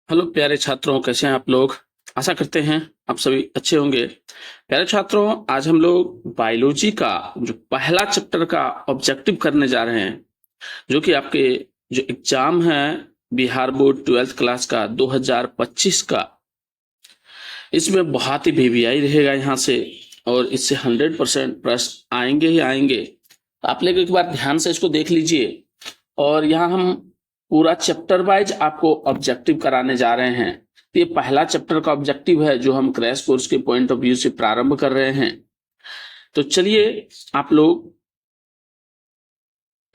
Hello प्यारे छात्रों, कैसे हैं आप लोग। आशा करते हैं आप सभी अच्छे होंगे। प्यारे छात्रों, आज हम लोग बायोलॉजी का जो पहला चैप्टर का ऑब्जेक्टिव करने जा रहे हैं, जो कि आपके जो एग्जाम है बिहार बोर्ड 12th क्लास का 2025 का, इसमें बहुत ही वीवीआई रहेगा यहाँ से, और इससे 100% प्रश्न आएंगे ही आएंगे। आप लोग एक बार ध्यान से इसको देख लीजिए। और यहाँ हम पूरा चैप्टर वाइज आपको ऑब्जेक्टिव कराने जा रहे हैं। तो ये पहला चैप्टर का ऑब्जेक्टिव है जो हम क्रैश कोर्स के पॉइंट ऑफ व्यू से प्रारंभ कर रहे हैं। तो चलिए, आप लोग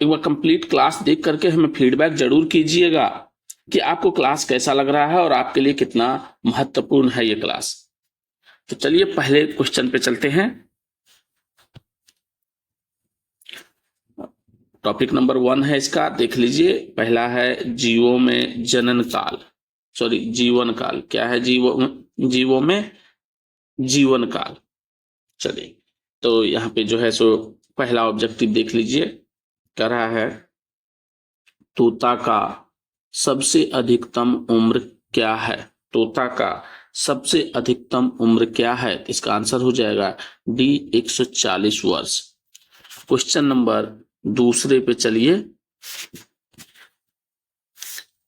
एक बार कंप्लीट क्लास देख करके हमें फीडबैक जरूर कीजिएगा कि आपको क्लास कैसा लग रहा है और आपके लिए कितना महत्वपूर्ण है ये क्लास। तो चलिए पहले क्वेश्चन पे चलते हैं। टॉपिक नंबर 1 है इसका, देख लीजिए। पहला है जीवों में जनन काल, सॉरी जीवन काल। क्या है जीवों में जीवन काल। चलिए, तो यहाँ पे जो है सो पहला ऑब्जेक्टिव देख लीजिए। कह रहा है तोता का सबसे अधिकतम उम्र क्या है। तोता का सबसे अधिकतम उम्र क्या है। इसका आंसर हो जाएगा डी 140 वर्ष। क्वेश्चन नंबर दूसरे पे चलिए।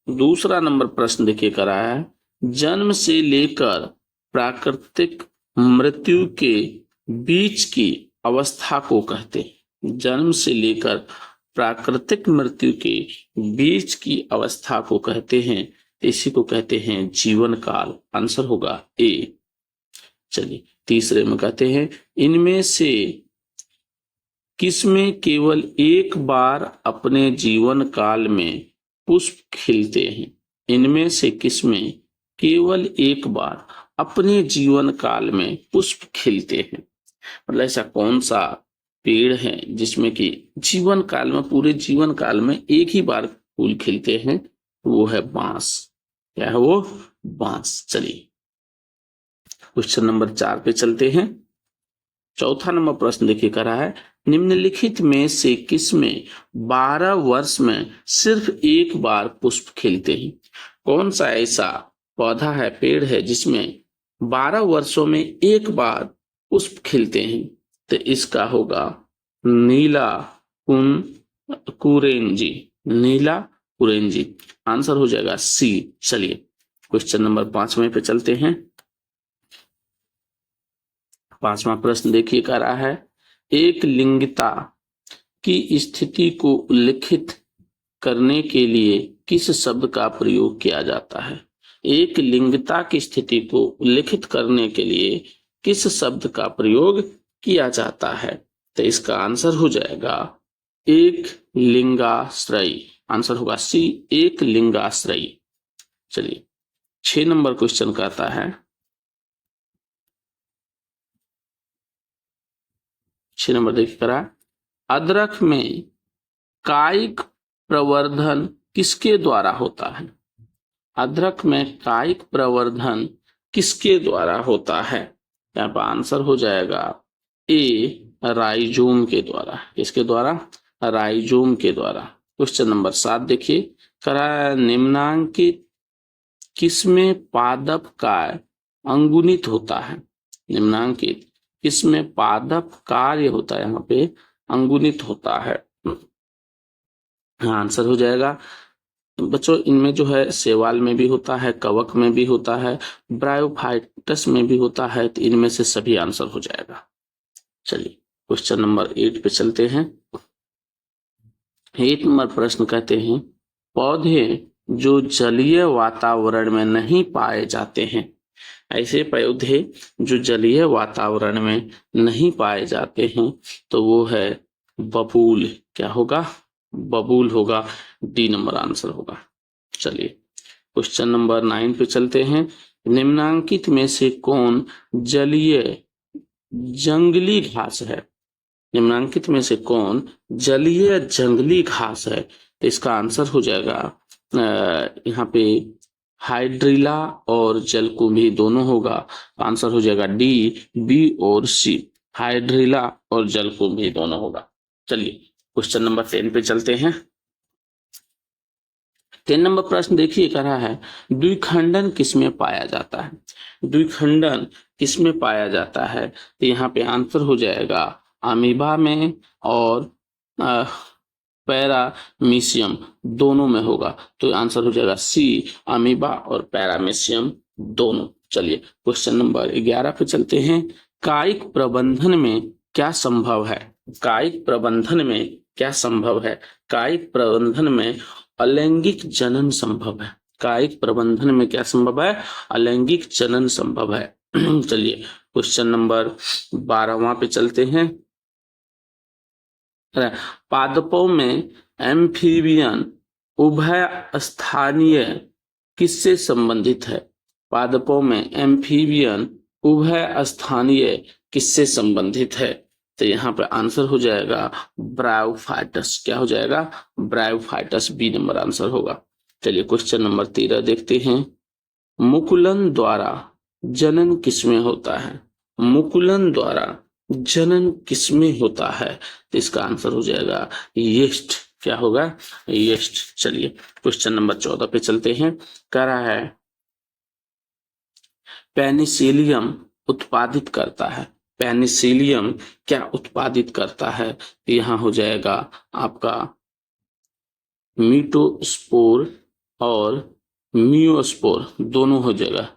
दूसरा नंबर प्रश्न देखिए, करा है जन्म से लेकर प्राकृतिक मृत्यु के बीच की अवस्था को कहते हैं। जन्म से लेकर प्राकृतिक मृत्यु के बीच की अवस्था को कहते हैं, इसी को कहते हैं जीवन काल। आंसर होगा ए। चलिए तीसरे में कहते हैं इनमें से किसमें केवल एक बार अपने जीवन काल में पुष्प खिलते हैं। इनमें से किसमें केवल एक बार अपने जीवन काल में पुष्प खिलते हैं। मतलब ऐसा कौन सा पेड़ है जिसमें कि जीवन काल में, पूरे जीवन काल में एक ही बार फूल खिलते हैं। वो है बांस। क्या है वो? बांस। चलिए क्वेश्चन नंबर 4 पे चलते हैं। चौथा नंबर प्रश्न देखिए, करा है निम्नलिखित में से किसमें 12 वर्ष में सिर्फ एक बार पुष्प खिलते हैं। कौन सा ऐसा पौधा है, पेड़ है, जिसमें 12 वर्षों में एक बार पुष्प खिलते हैं। तो इसका होगा नीला कुरेंजी। नीला कुरेंजी। आंसर हो जाएगा सी। चलिए क्वेश्चन नंबर 5वें पे चलते हैं। 5वां प्रश्न देखिए, कह रहा है एक लिंगता की स्थिति को उल्लेखित करने के लिए किस शब्द का प्रयोग किया जाता है। एक लिंगता की स्थिति को उल्लेखित करने के लिए किस शब्द का प्रयोग किया जाता है। तो इसका आंसर हो जाएगा एक लिंगाश्रयी। आंसर होगा सी, एक लिंगाश्रयी। चलिए 6 नंबर क्वेश्चन कहता है 6 नंबर देखिए, करा अदरक में कायिक प्रवर्धन किसके द्वारा होता है। अदरक में कायिक प्रवर्धन किसके द्वारा होता है। यहाँ पर आंसर हो जाएगा ए, राइजोम के द्वारा। किसके द्वारा? राइजोम के द्वारा। क्वेश्चन नंबर 7 देखिए, करा निम्नांकित किसमें पादप कार्य अंगुनित होता है। निम्नांकित किसमें पादप कार्य होता है, यहाँ पे अंगुनित होता है। आंसर हो जाएगा बच्चों, इनमें जो है शैवाल में भी होता है, कवक में भी होता है, ब्रायोफाइटस में भी होता है। तो इनमें से सभी आंसर हो जाएगा। चलिए क्वेश्चन नंबर 8 पे चलते हैं। 8 नंबर प्रश्न कहते हैं पौधे जो जलीय वातावरण में नहीं पाए जाते हैं। ऐसे पौधे जो जलीय वातावरण में नहीं पाए जाते हैं, तो वो है बबूल। क्या होगा? बबूल होगा। डी नंबर आंसर होगा। चलिए क्वेश्चन नंबर 9 पे चलते हैं। निम्नांकित में से कौन जलीय जंगली घास है। निम्नांकित में से कौन जलीय जंगली घास है। तो इसका आंसर हो जाएगा यहाँ पे हाइड्रिला और जलकुंभी दोनों होगा। आंसर हो जाएगा डी, बी और सी। हाइड्रिला और जलकुंभी दोनों होगा। चलिए क्वेश्चन नंबर 10 पे चलते हैं। 3 नंबर प्रश्न देखिए कह रहा है द्विखंडन किसमें पाया जाता है। द्विखंडन किसमें पाया जाता है, तो यहाँ पे आंसर हो जाएगा अमीबा में और पैरामीशियम दोनों में होगा। तो आंसर हो जाएगा सी, अमीबा और पैरामीशियम दोनों। चलिए क्वेश्चन नंबर 11 पे चलते हैं। कायिक प्रबंधन में क्या संभव है। कायिक प्रबंधन में क्या संभव है। कायिक प्रबंधन में अलैंगिक जनन संभव है। कायिक प्रबंधन में क्या संभव है, अलैंगिक जनन संभव है। चलिए क्वेश्चन नंबर 12वां पे चलते हैं। पादपों में एम्फीबियन उभय स्थानीय किससे संबंधित है। पादपों में एम्फीबियन उभय स्थानीय किससे संबंधित है, तो यहाँ पे आंसर हो जाएगा ब्रायोफाइटस। क्या हो जाएगा, ब्रायोफाइटस, बी नंबर आंसर होगा। चलिए क्वेश्चन नंबर 13 देखते हैं। मुकुलन द्वारा जनन किसमें होता है। मुकुलन द्वारा जनन किसमें होता है, तो इसका आंसर हो जाएगा यीस्ट। क्या होगा, यीस्ट। चलिए क्वेश्चन नंबर 14 पे चलते हैं। कह रहा है पेनिसिलियम उत्पादित करता है। पेनिसिलियम क्या उत्पादित करता है, तो यहाँ हो जाएगा आपका मीटोस्पोर और मियोस्पोर दोनों हो जाएगा।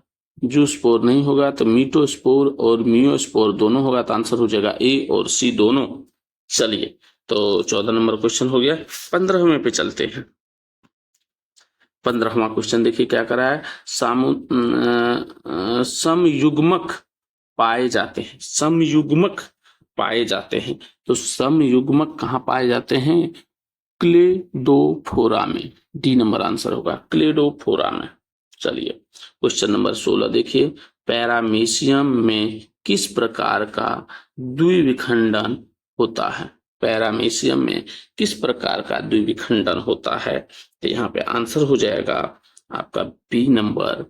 जूस्पोर नहीं होगा तो मीटोस्पोर और मियोस्पोर दोनों होगा, तो आंसर हो जाएगा ए और सी दोनों। चलिए तो 14 नंबर क्वेश्चन हो गया। 15वें पे चलते हैं। 15वां क्वेश्चन देखिए क्या करा है। समयुग्मक पाए जाते हैं। समयुग्मक पाए जाते हैं, तो समयुग्मक कहाँ पाए जाते हैं, क्लेडोफोरा में। डी नंबर आंसर होगा, क्लेडोफोरा में। चलिए क्वेश्चन नंबर 16 देखिए। पैरामीशियम में किस प्रकार का द्विविखंडन होता है। पैरामीशियम में किस प्रकार का द्विविखंडन होता है, तो यहाँ पे आंसर हो जाएगा आपका बी नंबर,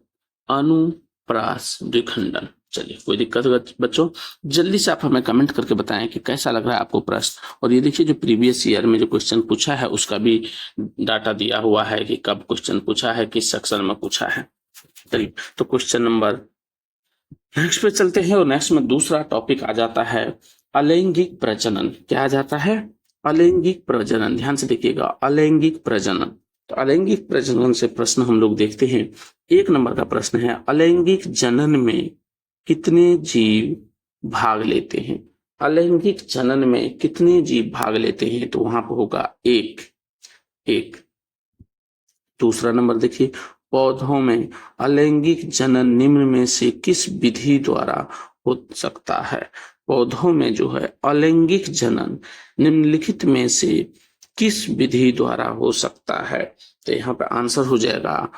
अनुप्रास द्विखंडन। चलिए कोई दिक्कत होगा बच्चों, जल्दी से आप हमें कमेंट करके बताएं कि कैसा लग रहा है आपको प्रश्न। और ये देखिए जो प्रीवियस ईयर में जो क्वेश्चन पूछा है उसका भी डाटा दिया हुआ है कि कब क्वेश्चन पूछा है, किस सेक्शन में पूछा है। चलिए तो क्वेश्चन नंबर नेक्स्ट पे चलते हैं। और नेक्स्ट में दूसरा टॉपिक आ जाता है अलैंगिक प्रजनन। क्या आ जाता है, अलैंगिक प्रजनन। ध्यान से देखिएगा, अलैंगिक प्रजनन। तो अलैंगिक प्रजनन से प्रश्न हम लोग देखते हैं। 1 नंबर का प्रश्न है अलैंगिक जनन में कितने जीव भाग लेते हैं। अलैंगिक जनन में कितने जीव भाग लेते हैं, तो वहां पर होगा एक। दूसरा नंबर देखिए, पौधों में अलैंगिक जनन निम्न में से किस विधि द्वारा हो सकता है। पौधों में जो है अलैंगिक जनन निम्नलिखित में से किस विधि द्वारा हो सकता है, तो यहाँ पे आंसर हो जाएगा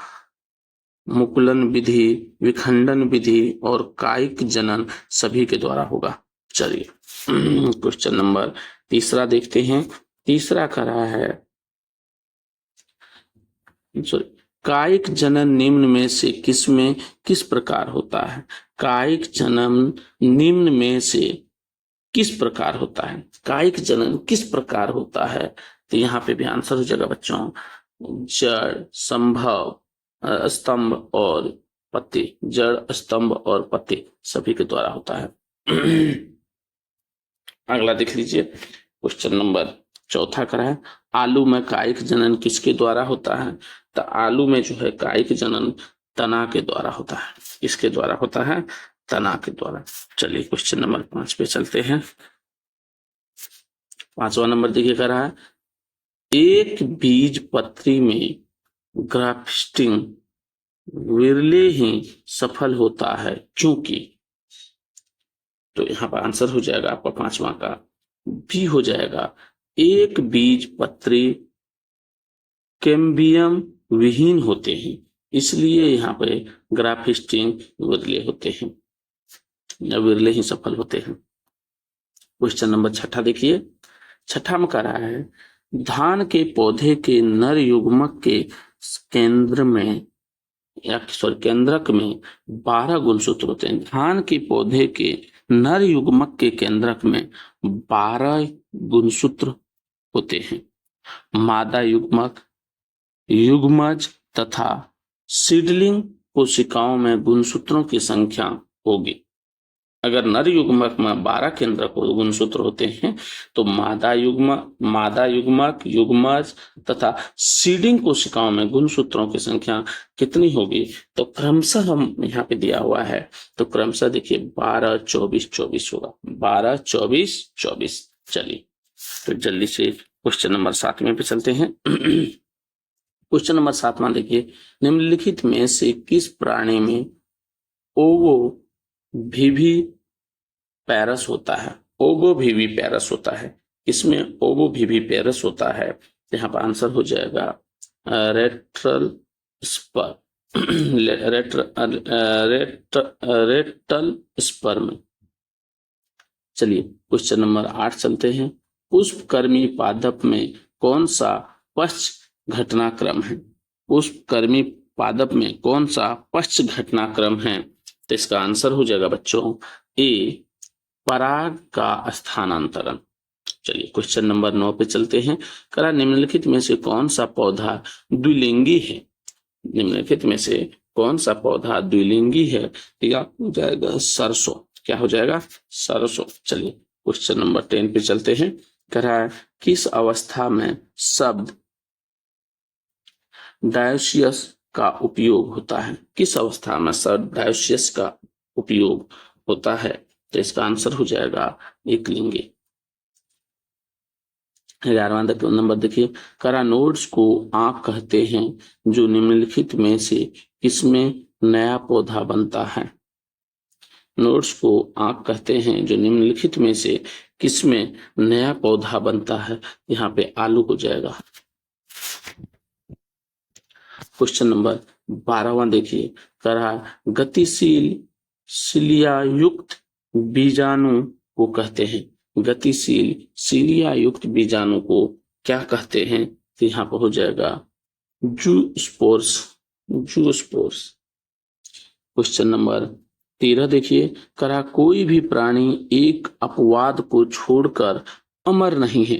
मुकुलन विधि, विखंडन विधि और कायिक जनन सभी के द्वारा होगा। चलिए क्वेश्चन नंबर 3 देखते हैं। तीसरा कर रहा है कायिक जनन निम्न में से किसमें किस प्रकार होता है। कायिक जनन निम्न में से किस प्रकार होता है। कायिक जनन किस प्रकार होता है, तो यहाँ पे भी आंसर हो जाएगा बच्चों जड़, संभव, स्तंभ और पत्ती। जड़, स्तंभ और पत्ती सभी के द्वारा होता है। अगला देख लीजिए क्वेश्चन नंबर 4 का है आलू में कायिक जनन किसके द्वारा होता है। तो आलू में जो है कायिक जनन तना के द्वारा होता है। किसके द्वारा होता है, तना के द्वारा। चलिए क्वेश्चन नंबर 5 पे चलते हैं। 5वां नंबर देखिए कह रहा है एक बीज पत्री में ग्राफ्टिंग विरले ही सफल होता है क्योंकि, तो यहाँ पर आंसर हो जाएगा आपका 5वां का भी हो जाएगा एक बीज पत्री कैम्बियम विहीन होते हैं, इसलिए यहाँ पे ग्राफ्टिंग विरले होते हैं या विरले ही सफल होते हैं। क्वेश्चन नंबर 6 देखिए। 6 में कह रहा है धान के पौधे के नर युग्मक के केंद्र में केंद्रक में 12 गुणसूत्र होते हैं। धान के पौधे के नर युग्मक के केंद्रक में 12 गुणसूत्र होते हैं। मादा युग्मक युग्मज तथा सीडलिंग कोशिकाओं में गुणसूत्रों की संख्या होगी। अगर नर युग्मक में 12 केंद्रक गुणसूत्र होते हैं तो मादा युग्मक, युग्मज तथा सीडिंग कोशिकाओं में गुणसूत्रों की संख्या कितनी होगी? तो क्रमशः हम यहाँ पे दिया हुआ है, तो क्रमशः देखिए 12, 24, 24 होगा। 12, 24, 24। चलिए तो जल्दी से क्वेश्चन नंबर 7 पे चलते हैं। क्वेश्चन नंबर 7 देखिए, निम्नलिखित में से किस प्राणी में ओवो भिवी पैरस होता है? ओवो भिवी पैरस होता है। इसमें ओवो भिवी पैरस होता है, यहाँ पर आंसर हो जाएगा रेट्रल स्पर्म। रेटल स्पर्म। चलिए क्वेश्चन नंबर 8 चलते हैं। पुष्पकर्मी पादप में कौन सा पश्च घटनाक्रम है? पुष्पकर्मी पादप में कौन सा पश्च घटनाक्रम है? तो इसका आंसर हो जाएगा बच्चों ए, पराग का स्थानांतरण। चलिए क्वेश्चन नंबर 9 पे चलते हैं। करा निम्नलिखित में से कौन सा पौधा द्विलिंगी है? निम्नलिखित में से कौन सा पौधा द्विलिंगी है? या हो जाएगा सरसों। क्या हो जाएगा? सरसों। चलिए क्वेश्चन नंबर 10 पे चलते हैं। करा किस अवस्था में शब्द डायोसियस का उपयोग होता है? किस अवस्था में शब्द डायोसियस का उपयोग होता है? तो इसका आंसर हो जाएगा एकलिंगी। 11वां नंबर देखिए, करानोड्स को आंख कहते हैं जो निम्नलिखित में से किसमें नया पौधा बनता है? नोड्स को आंख कहते हैं जो निम्नलिखित में से किसमें नया पौधा बनता है? यहाँ पे आलू हो जाएगा। क्वेश्चन नंबर 12वां देखिए, करा गतिशील सिलिया युक्त बीजाणु को कहते हैं। गतिशील सिलिया युक्त बीजाणु को क्या कहते हैं? तो यहाँ पर हो जाएगा जूस्पोर्स। जूस्पोर्स। क्वेश्चन नंबर 13 देखिए, करा कोई भी प्राणी एक अपवाद को छोड़कर अमर नहीं है।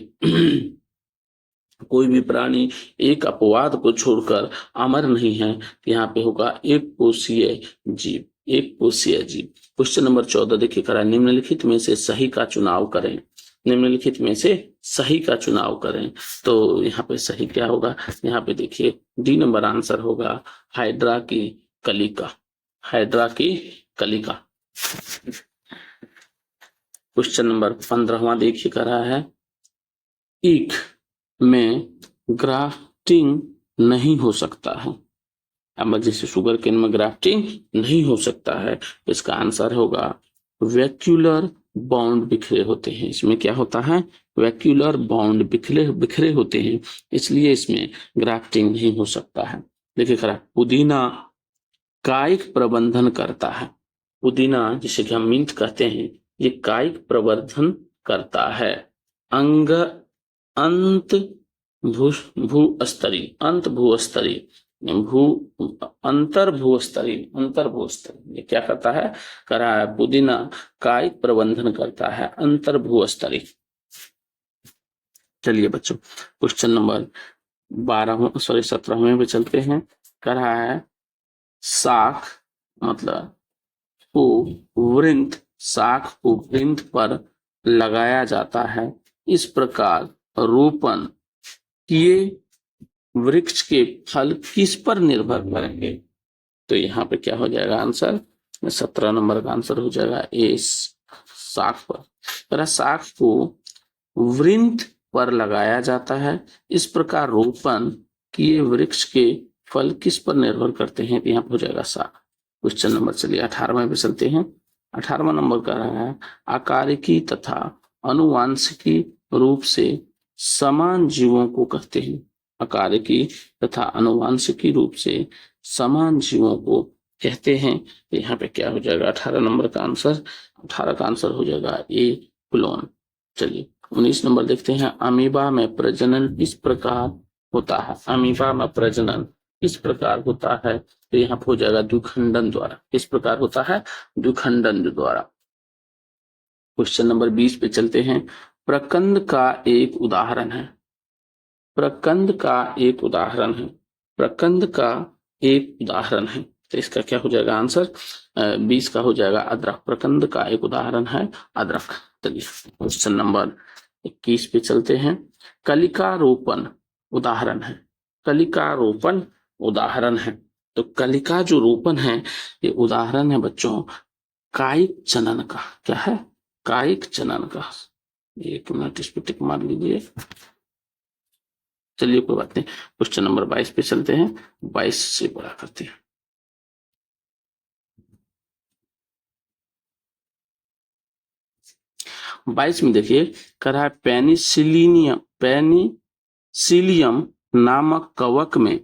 कोई भी प्राणी एक अपवाद को छोड़कर अमर नहीं है। यहाँ पे होगा एक कोशीय जीव। एक कोशीय जीव। क्वेश्चन नंबर 14 देखिए, करा निम्नलिखित में से सही का चुनाव करें। निम्नलिखित में से सही का चुनाव करें। तो यहाँ पे सही क्या होगा? यहाँ पे देखिए डी नंबर आंसर होगा हाइड्रा की कलिका। हाइड्रा की कलिका। क्वेश्चन नंबर 15वां देखिए, करा है ईख में ग्राफ्टिंग नहीं हो सकता है। अब जैसे शुगर केन में ग्राफ्टिंग नहीं हो सकता है, तो इसका आंसर होगा वैक्यूलर बॉन्ड बिखरे होते हैं। इसमें क्या होता है? वैक्यूलर बॉन्ड बिखरे होते हैं, इसलिए इसमें ग्राफ्टिंग नहीं हो सकता है। देखिए खरा, पुदीना कायिक प्रबंधन करता है। पुदीना जिसे कि हम मिंट कहते हैं, ये कायिक प्रवर्धन करता है। अंग अंत भूस्तरीय अंतर भूस्तरीय ये क्या करता है? करा है पुदीना कायिक प्रबंधन करता है अंतर भूस्तरीय। चलिए बच्चों क्वेश्चन नंबर 17वें पे चलते हैं। करा है शाख मतलब शाख को वृंत पर लगाया जाता है। इस प्रकार रोपण किए वृक्ष के फल किस पर निर्भर करेंगे? तो यहाँ पे क्या हो जाएगा आंसर? 17 नंबर का आंसर हो जाएगा ए, शाख पर। शाख को वृंत पर लगाया जाता है। इस प्रकार रोपण किए वृक्ष के फल किस पर निर्भर करते हैं? यहाँ पर हो जाएगा शाख। क्वेश्चन नंबर चलिए 18वें पे चलते हैं। 18वां नंबर का रहा है आकारिकी तथा अनुवांशिकी रूप से समान जीवों को कहते हैं। आकारिकी तथा अनुवांशिकी रूप से समान जीवों को कहते हैं। यहाँ पे क्या हो जाएगा? 18 नंबर का आंसर 18 का आंसर हो जाएगा ए, क्लोन। चलिए 19 नंबर देखते हैं। अमीबा में प्रजनन किस प्रकार होता है? अमीबा में प्रजनन किस प्रकार होता है? तो यहाँ पे हो जाएगा द्विखंडन द्वारा। किस प्रकार होता है? द्विखंडन द्वारा। क्वेश्चन नंबर 20 पे चलते हैं। प्रकंद का एक उदाहरण है। प्रकंद का एक उदाहरण है। प्रकंद का एक उदाहरण है। तो इसका क्या हो जाएगा आंसर? 20 का हो जाएगा अदरक। प्रकंद का एक उदाहरण है अदरक। चलिए क्वेश्चन नंबर 21 पे चलते हैं। कलिका रोपण उदाहरण है। कलिका रोपण उदाहरण है। तो कलिका जो रोपण है ये उदाहरण है बच्चों कायिक जनन का। क्या है? कायिक जनन का। 1 मिनट इस पे टिक मार लीजिए। चलिए कोई बात नहीं, क्वेश्चन नंबर 22 पे चलते हैं। 22 से बड़ा करते हैं। बाईस में देखिए करा है पेनिसिलियम नामक कवक में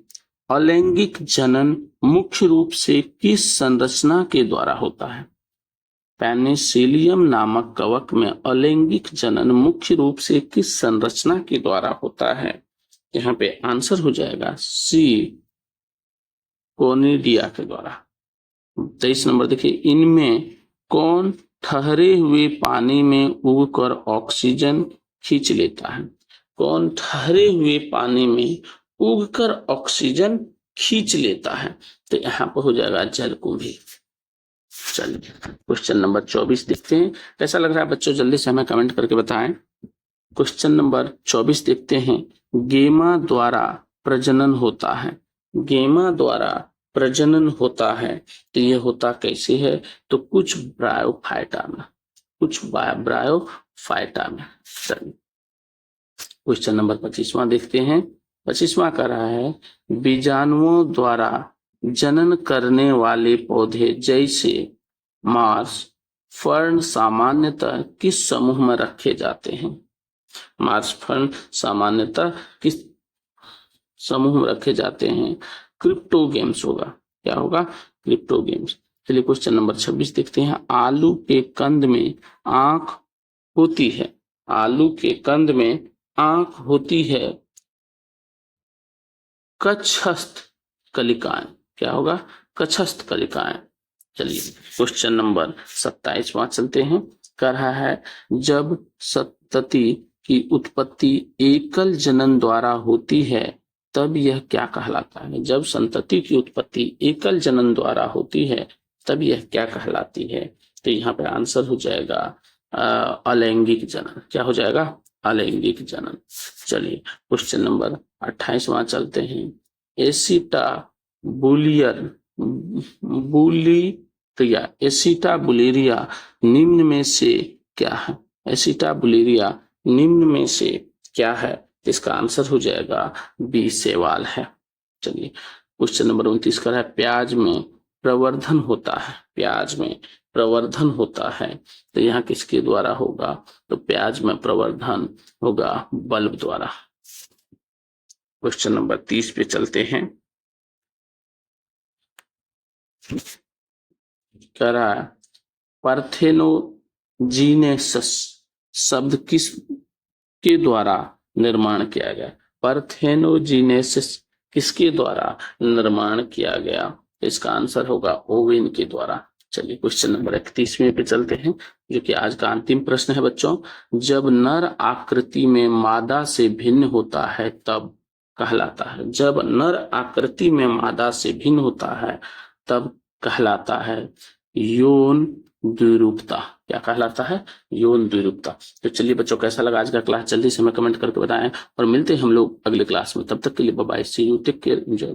अलैंगिक जनन मुख्य रूप से किस संरचना के द्वारा होता है? पेनिसिलियम नामक कवक में अलैंगिक जनन मुख्य रूप से किस संरचना के द्वारा होता है? यहाँ पे आंसर हो जाएगा सी, कोनिडिया के द्वारा। 23 नंबर देखिए इनमें कौन ठहरे हुए पानी में उगकर ऑक्सीजन खींच लेता है? कौन ठहरे हुए पानी में उगकर ऑक्सीजन खींच लेता है? तो यहाँ पर हो जाएगा जलकुंभी। चलिए क्वेश्चन नंबर 24 देखते हैं। कैसा लग रहा है बच्चों? जल्दी से हमें कमेंट करके बताएं। क्वेश्चन नंबर 24 देखते हैं। गेमा द्वारा प्रजनन होता है। गेमा द्वारा प्रजनन होता है तो ये होता कैसे है? तो कुछ ब्रायोफाइटा में, कुछ ब्रायोफाइटा में। क्वेश्चन नंबर 25वां देखते हैं। 25वां कह रहा है बीजाणुओं द्वारा जनन करने वाले पौधे जैसे मार्स फर्न सामान्यतः किस समूह में रखे जाते हैं? मार्स फर्न सामान्यतः किस समूह में रखे जाते हैं? क्रिप्टोगेम्स होगा। क्या होगा? क्रिप्टोगेम्स। चलिए क्वेश्चन नंबर 26 देखते हैं। आलू के कंद में आंख होती है। आलू के कंद में आंख होती है कक्षस्थ कलिकाएं। क्या होगा? कक्षस्थ कलिकाएं। चलिए क्वेश्चन नंबर 27वां चलते हैं। कह रहा है जब संतति की उत्पत्ति एकल जनन द्वारा होती है तब यह क्या कहलाता है? जब संतति की उत्पत्ति एकल जनन द्वारा होती है तब यह क्या कहलाती है? तो यहाँ पे आंसर हो जाएगा अलैंगिक जनन। क्या हो जाएगा? अलैंगिक जनन। चलिए क्वेश्चन नंबर 28वां चलते हैं। एसिटाबुलेरिया निम्न में से क्या है? एसिटाबुलेरिया निम्न में से क्या है? इसका आंसर हो जाएगा बी, सेवाल है। चलिए क्वेश्चन नंबर 29 का है प्याज में प्रवर्धन होता है। प्याज में प्रवर्धन होता है तो यहाँ किसके द्वारा होगा? तो प्याज में प्रवर्धन होगा बल्ब द्वारा। क्वेश्चन नंबर 30 पे चलते हैं। कह रहा है पार्थेनोजीनेसिस शब्द किस के द्वारा निर्माण किया गया? पार्थेनोजीनेसिस किसके द्वारा निर्माण किया गया? इसका आंसर होगा ओवेन के द्वारा। चलिए क्वेश्चन नंबर 31वें पे चलते हैं जो कि आज का अंतिम प्रश्न है बच्चों। जब नर आकृति में मादा से भिन्न होता है तब कहलाता है। जब नर आकृति में मादा से भिन्न होता है तब कहलाता है यौन द्विरूपता। क्या कहलाता है? यौन द्विरूपता। तो चलिए बच्चों कैसा लगा आज का क्लास? जल्दी से हमें कमेंट करके बताएं और मिलते हैं हम लोग अगले क्लास में। तब तक के लिए bye bye, see you, take care, enjoy.